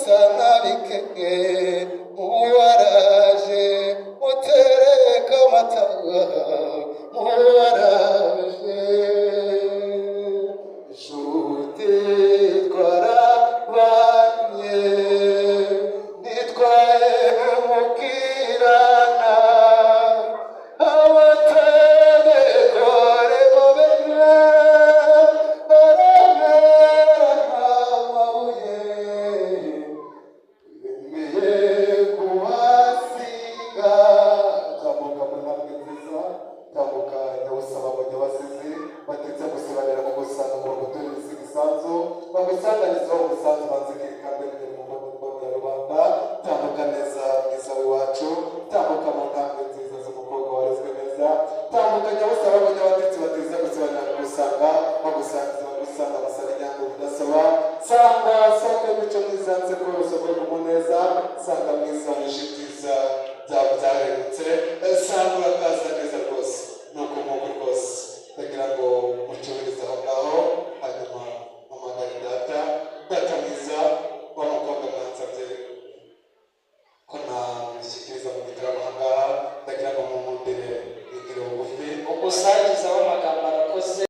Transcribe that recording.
sanarike muwaraje mutereka amata muwaraje nshuti twarabanye nitwaye mukirana abategekore mubene baramera nk'amabuye bemeye kuhasiga tambuka mu ntambwe nziza tambuka nyabusaba mu nyabasizi batetse gusibanira mu gusanga mu gutera isigisanzu bagusanganiza wo musanzu banzikirika mbere mu mbonera rubanda tambuka neza mwiza w'iwacu tambuka mu ntambwe nziza z'umukobwa warezwe neza tambuka nyabusaba mu nyabatetse bateze gusibanira mu gusanga bagusangiza bagusanga basaba inyango bidasaba sanga sanga imico myiza nze korosa mu neza sanga mwiza wuje byiza byaba byarengutse sanga urakaza neza rwose nuko nk'uko rwose ndagira ngo mucururize aho ngaho hanyuma mamagare data mwiza w'umukobwa mwansabye ko namushyikiriza mu gitaramo aha ngaha ndagira ngo mumumbere bigire ubugufi umusangiza w'amagambo arakoze.